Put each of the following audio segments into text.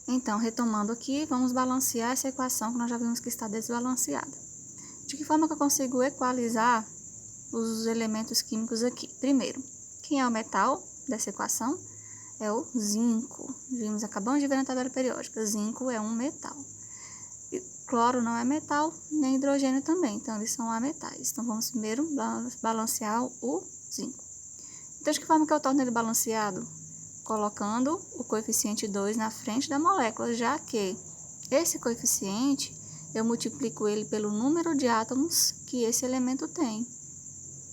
Então, retomando aqui, vamos balancear essa equação que nós já vimos que está desbalanceada. De que forma que eu consigo equalizar os elementos químicos aqui? Primeiro, quem é o metal dessa equação? É o zinco. Acabamos de ver na tabela periódica, zinco é um metal. E cloro não é metal, nem hidrogênio também, então eles são ametais. Então, vamos primeiro balancear o zinco. Então, de que forma que eu torno ele balanceado? Colocando o coeficiente 2 na frente da molécula, já que esse coeficiente, eu multiplico ele pelo número de átomos que esse elemento tem.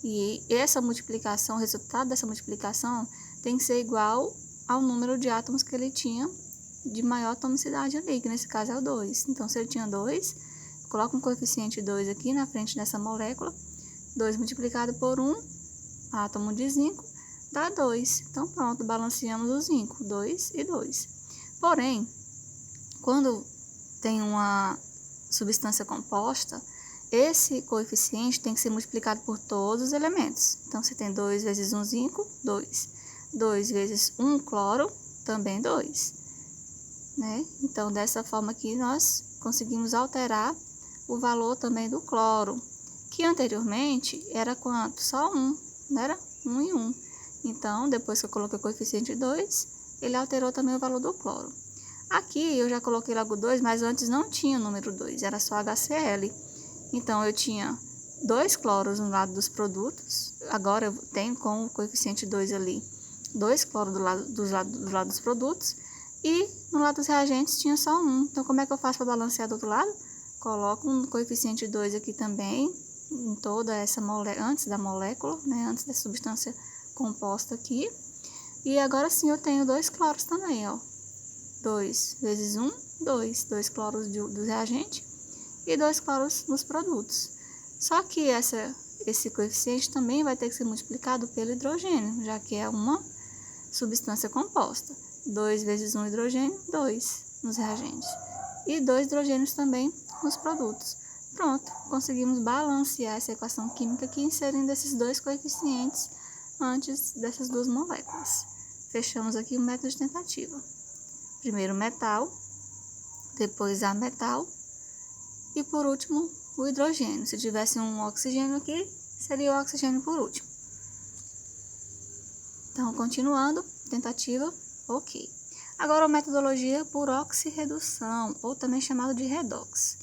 E essa multiplicação, o resultado dessa multiplicação, tem que ser igual ao número de átomos que ele tinha de maior atomicidade ali, que nesse caso é o 2. Então, se ele tinha 2, coloco um coeficiente 2 aqui na frente dessa molécula, 2 multiplicado por 1, átomo de zinco, dá 2. Então, pronto, balanceamos o zinco, 2 e 2. Porém, quando tem uma substância composta, esse coeficiente tem que ser multiplicado por todos os elementos. Então, se tem 2 vezes 1 zinco, 2. 2 vezes 1 cloro, também 2. Né? Então, dessa forma aqui, nós conseguimos alterar o valor também do cloro, que anteriormente era quanto? Só 1, não era? 1 e 1. Então, depois que eu coloquei o coeficiente 2, ele alterou também o valor do cloro. Aqui eu já coloquei logo 2, mas antes não tinha o número 2, era só HCl. Então, eu tinha 2 cloros no lado dos produtos, agora eu tenho com o coeficiente 2 ali, 2 cloros do lado dos produtos, e no lado dos reagentes tinha só 1. Então, como é que eu faço para balancear do outro lado? Coloco um coeficiente 2 aqui também, em toda essa molécula, antes da molécula, né, antes da substância composta aqui. E agora sim eu tenho 2 cloros também, ó. 2 vezes 1, 2. 2 cloros do reagente e 2 cloros nos produtos. Só que esse coeficiente também vai ter que ser multiplicado pelo hidrogênio, já que é uma substância composta. 2 vezes 1 hidrogênio, 2 nos reagentes. E 2 hidrogênios também nos produtos. Pronto, conseguimos balancear essa equação química aqui, inserindo esses 2 coeficientes antes dessas 2 moléculas. Fechamos aqui o método de tentativa. Primeiro metal, depois ametal e por último o hidrogênio. Se tivesse um oxigênio aqui, seria o oxigênio por último. Então, continuando, tentativa, ok. Agora a metodologia por oxirredução, ou também chamado de redox.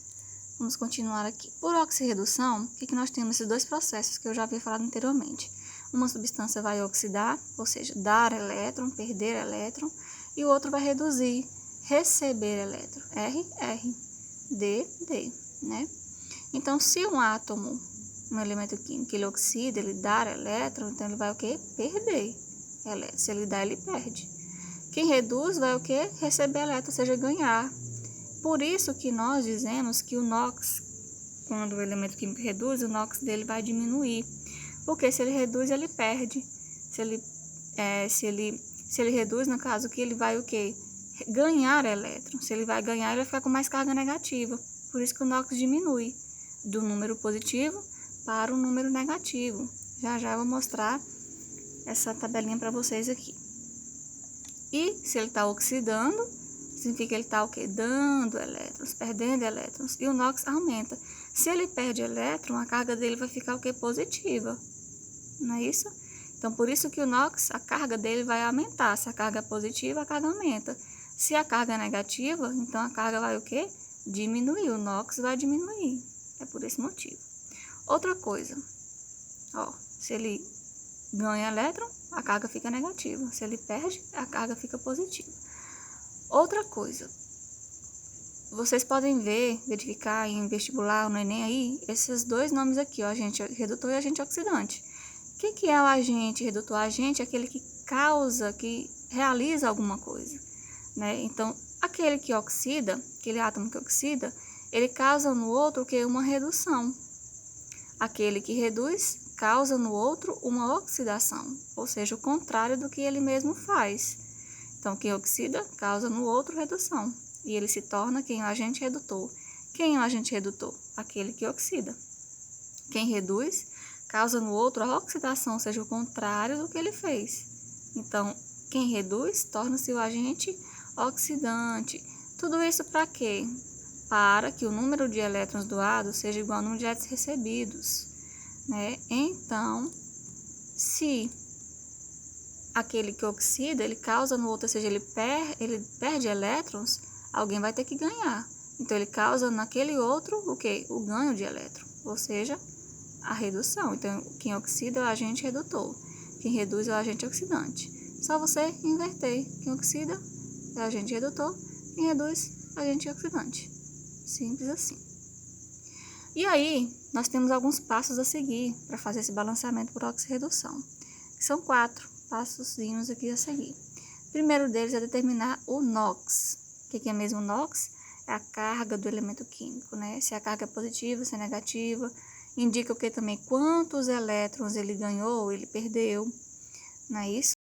Vamos continuar aqui. Por oxirredução, o que nós temos? Esses 2 processos que eu já havia falado anteriormente. Uma substância vai oxidar, ou seja, dar elétron, perder elétron, e o outro vai reduzir, receber elétron, R, D, D, né? Então, se um átomo, um elemento químico, ele oxida, ele dá elétron, então ele vai o quê? Perder elétron. Se ele dá, ele perde. Quem reduz vai o quê? Receber elétron, ou seja, ganhar. Por isso que nós dizemos que o NOx, quando o elemento químico reduz, o NOx dele vai diminuir. Porque se ele reduz, ele perde. Se ele reduz, no caso que ele vai o quê? Ganhar elétron. Se ele vai ganhar, ele vai ficar com mais carga negativa. Por isso que o NOx diminui do número positivo para o número negativo. Já eu vou mostrar essa tabelinha para vocês aqui. E se ele está oxidando, significa que ele está o quê? Dando elétrons, perdendo elétrons. E o NOx aumenta. Se ele perde elétron, a carga dele vai ficar o quê? Positiva. Não é isso? Então, por isso que o NOx, a carga dele vai aumentar. Se a carga é positiva, a carga aumenta. Se a carga é negativa, então a carga vai o quê? Diminuir. O NOx vai diminuir. É por esse motivo. Outra coisa, ó, se ele ganha elétron, a carga fica negativa. Se ele perde, a carga fica positiva. Outra coisa, vocês podem verificar em vestibular, no Enem aí, esses 2 nomes aqui, ó, agente redutor e agente oxidante. O que é o agente redutor? O agente é aquele que causa, que realiza alguma coisa, né? Então, aquele que oxida, aquele átomo que oxida, ele causa no outro o quê? Uma redução. Aquele que reduz causa no outro uma oxidação, ou seja, o contrário do que ele mesmo faz. Então, quem oxida causa no outro redução, e ele se torna quem? O agente redutor. Quem é o agente redutor? Aquele que oxida. Quem reduz causa no outro a oxidação, ou seja, o contrário do que ele fez. Então, quem reduz torna-se o agente oxidante. Tudo isso para quê? Para que o número de elétrons doados seja igual ao número de elétrons recebidos, né? Então, se aquele que oxida, ele causa no outro, ou seja, ele perde elétrons, alguém vai ter que ganhar. Então, ele causa naquele outro o quê? O ganho de elétron, ou seja, a redução. Então, quem oxida é o agente redutor, quem reduz é o agente oxidante. Só você inverter. Quem oxida é o agente redutor, quem reduz é o agente oxidante. Simples assim. E aí, nós temos alguns passos a seguir para fazer esse balanceamento por oxirredução. São 4 passozinhos aqui a seguir. O primeiro deles é determinar o NOx. O que é mesmo o NOx? É a carga do elemento químico, né? Se a carga é positiva, se é negativa. Indica o que também? Quantos elétrons ele ganhou ou ele perdeu, não é isso?